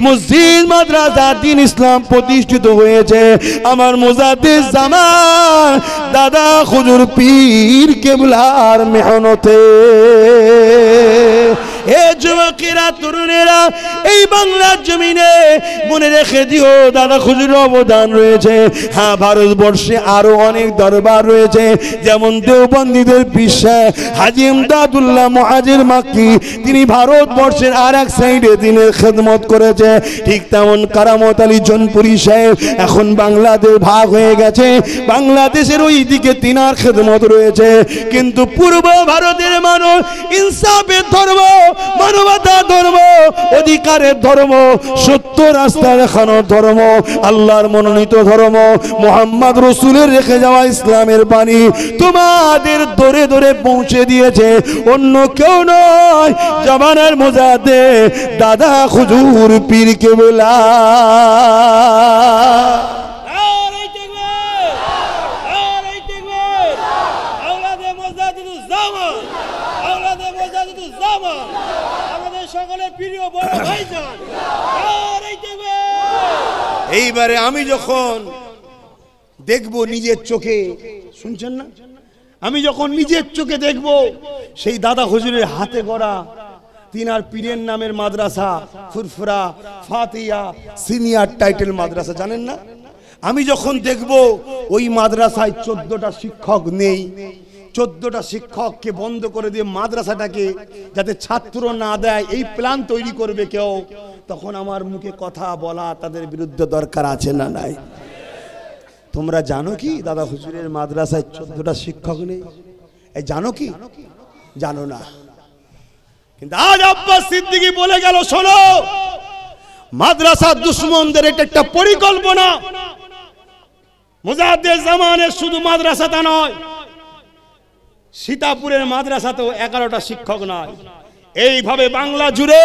মসজিদ মাদ্রাসা, দ্বীন ইসলাম প্রতিষ্ঠিত হয়েছে আমার মুজাদ্দিদ জামান দাদা হুজুর পীর কেবলার মেহনতে। এ যুবকেরা, তরুণেরা, এই বাংলার জমিনে মনে রেখে দিও দাদা হুজুরের অবদান রয়েছে। হ্যাঁ, ভারতবর্ষে আরো অনেক দরবার রয়েছে, যেমন দেওবন্দীদের বিশ্বাস হাজী ইমদাদুল্লাহ মুহাজির মাক্কি, তিনি ভারতবর্ষের আর এক সাইডে দিনের খেদমত করেছে। ঠিক তেমন কারামত আলী জনপুরি সাহেব এখন বাংলাদেশ ভাগ হয়ে গেছে, বাংলাদেশের ওই দিকে তিনার খেদমত রয়েছে। কিন্তু পূর্ব ভারতের মানুষ ইনসাফের ধর্ম, মানবতার ধর্ম, অধিকারের ধর্ম, সত্য রাস্তা দেখানোর ধর্ম, আল্লাহর মনোনীত ধর্ম, মুহাম্মদ রাসূলের রেখে যাওয়া ইসলামের বাণী তোমাদের দরে দরে পৌঁছে দিয়েছে অন্য কেউ নয়, জামানার মুজাদ্দিদ দাদা হুজুর পীর কেবলা। এইবারে আমি যখন দেখবো নিজের চোখে, শুনছেন না, আমি যখন নিজের চোখে দেখবো সেই দাদা হুজুরের হাতে গড়া তিনার পীরের নামের মাদ্রাসা ফুরফুরা ফাতিয়া সিনিয়র টাইটেল মাদ্রাসা, জানেন না, আমি যখন দেখবো ওই মাদ্রাসায় 14টা শিক্ষক নেই, 14টা শিক্ষককে বন্ধ করে দিয়ে মাদ্রাসাটাকে যাতে ছাত্র না দেয় এই প্ল্যান তৈরি করবে কেউ, তখন আমার মুখে কথা বলা তাদের বিরুদ্ধে দরকার আছে না নাই? তোমরা জানো কি দাদা হুজুরের মাদ্রাসায় 14টা শিক্ষক নেই? এই জানো কি? জানো না। কিন্তু আজ আব্বাস সিদ্দিকী বলে গেল, শোনো, মাদ্রাসা দুশমনদের এটা একটা পরিকল্পনা। মুজাদ্দেদ জামানের শুধু মাদ্রাসাটা নয়, সীতাপুরের মাদ্রাসাতেও 11টা শিক্ষক নয়। এইভাবে বাংলা জুড়ে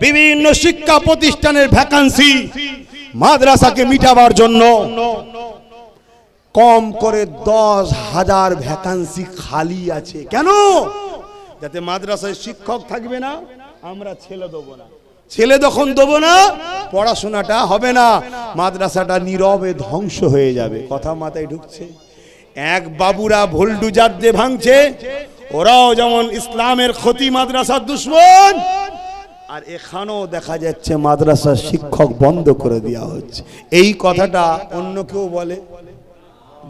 বিভিন্ন শিক্ষা প্রতিষ্ঠানের ভ্যাকান্সি মাদ্রাসাকে মিটাবার জন্য কম করে 10,000 ভ্যাকান্সি খালি আছে। কেন? যাতে মাদ্রাসায় শিক্ষক থাকবে না, আমরা ছেলে দেবো না। ছেলে যখন দেবো না, পড়াশোনাটা হবে না, মাদ্রাসাটা নীরবে ধ্বংস হয়ে যাবে। কথা মাথায় ঢুকছে? এক বাবুরা ভোল্ডুজার দিয়ে ভাঙছে, ওরাও যেমন ইসলামের ক্ষতি, মাদ্রাসার দুশমন। আর এখানেও দেখা যাচ্ছে মাদ্রাসার শিক্ষক বন্ধ করে দেওয়া হচ্ছে। এই কথাটা অন্য কেউ বলে?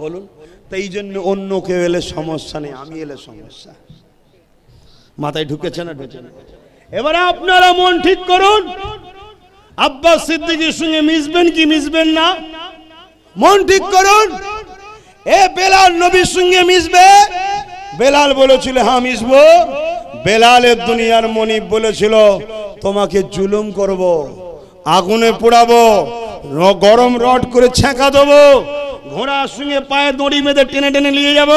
বলুন। তাই জন্য অন্য কেউ এলে সমস্যা নেই, আমি এলে সমস্যা। মাথায় ঢুকেছে না? ঢুকে না? এবারে আপনারা মন ঠিক করুন, আব্বাস সিদ্দিকীর সঙ্গে মিশবেন কি মিশবেন না? মন ঠিক করুন। এ বেলাল নবীর সঙ্গে মিশবে? বেলাল বলেছিল হ্যাঁ মিশবো। বেলালের দুনিয়ার মনিব বলেছিল তোমাকে জুলুম করব, আগুনে পোড়াবো, গরম রড করে ছেঁকা দেবো, ঘোড়ার সঙ্গে পায়ে দড়ি বেঁধে টেনে টেনে নিয়ে যাব।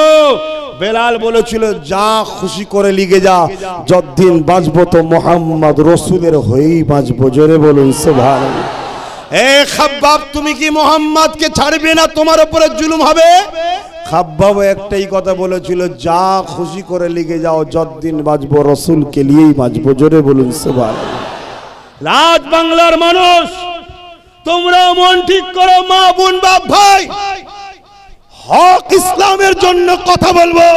বেলাল বলেছিল যা খুশি করে লিগে যা, যতদিন বাঁচবো তো মোহাম্মদ রসুলের হয়েই বাঁচবো। জোরে বলুন সুবহানাল্লাহ। এ খাব্বাব, তুমি কি মোহাম্মদকে ছাড়বে না? তোমার উপরে জুলুম হবে। খাব্বাব একটাই কথা বলেছিল, যা খুশি করে লিগে যাও, যতদিন বাঁচবো রসুলকে নিয়েই বাঁচবো। জোরে বলুন সুবহানাল্লাহ। রাজ বাংলার মানুষ, তোমরা মন ঠিক করো, মা বোন বাপ ভাই, হক ইসলামের জন্য কথা বলবো,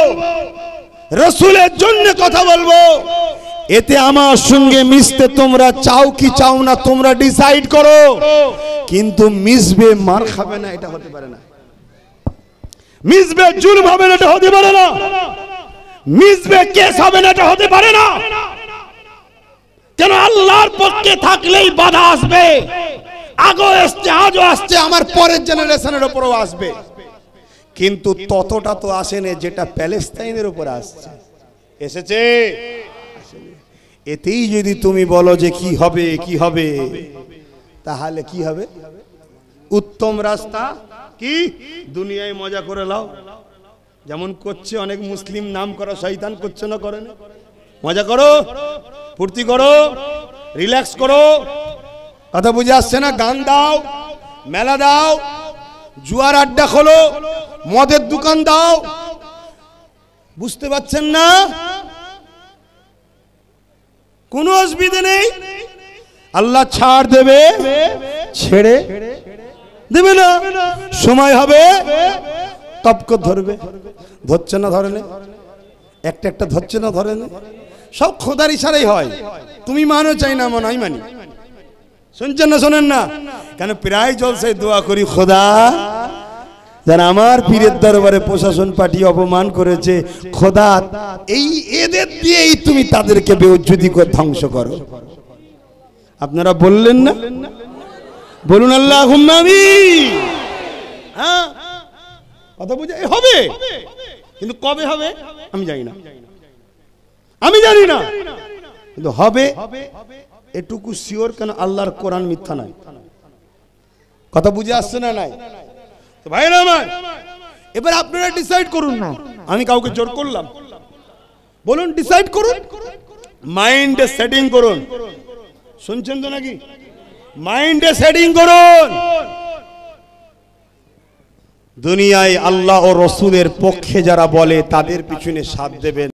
রসুলের জন্য কথা বলবো। এতে আমার সঙ্গে মিশতে তোমরা চাও কি চাও না তোমরা ডিসাইড করো, কিন্তু মিশবে মার খাবে না এটা হতে পারে না। মিশবে জুলুম হবে না এটা হতে পারে না। মিশবে কেস হবে না এটা হতে পারে না। কেন? আল্লাহর পক্ষে থাকলেই বাধা আসবে। আগেও আসছে, আজও আসছে, আমার পরের জেনারেশনের উপরও আসবে। কিন্তু ততটা তো আসেনি যেটা প্যালেস্তাইনের উপর আসছে। এসেছে? এতেই যদি তুমি বলো যে কি হবে কি হবে, তাহলে কি হবে? উত্তম রাস্তা কি? দুনিয়ায় মজা করে লাও, যেমন করছে অনেক মুসলিম নাম করা শয়তান। করছে না? করে না? মজা করো, ফুর্তি করো, রিল্যাক্স করো। কথা বুঝে আসছে না? গান দাও, মেলা দাও, জুয়ার আড্ডা খোলো, মদের দোকান দাও। বুঝতে পারছেন না? কোনো অসুবিধা নেই। আল্লাহ ছাড় দেবে, ছেড়ে দেবে না। সময় হবে তপকর ধরবে। ধরছে না? ধরে না? একটা একটা ধরছে না? ধরে না? সব খোদার ইশারাই হয়। তুমি মানো চাই না মানো, আমি মানি। শুনছেন না? শোনেন না? কেন প্রায় জলসায় দোয়া করি, খোদা যারা আমার পীরের দরবারে প্রশাসন পাঠিয়ে অপমান করেছে, খোদা এই এদের দিয়েই তুমি তাদেরকে বেউজ্জুদি করে ধ্বংস করো। আপনারা বললেন না? বলুন আল্লাহুম্মা আমিন। হ্যাঁ, কথা বুঝে হবে, কিন্তু কবে হবে আমি জানি না, আমি জানি না, কিন্তু হবে এটুকু শিওর। কেন? আল্লাহর কোরআন মিথ্যা নয়। কথা বুঝে আসছে না? নাই তো ভাইরা আমার, এবার আপনারা ডিসাইড করুন না, আমি কাউকে জোর করলাম? বলুন ডিসাইড করুন, মাইন্ডে সেটিং করুন। শুনছেন তো নাকি? মাইন্ডে সেটিং করুন। দুনিয়ায় আল্লাহ ও রসুলের পক্ষে যারা বলে তাদের পিছনে সাথ দেবেন।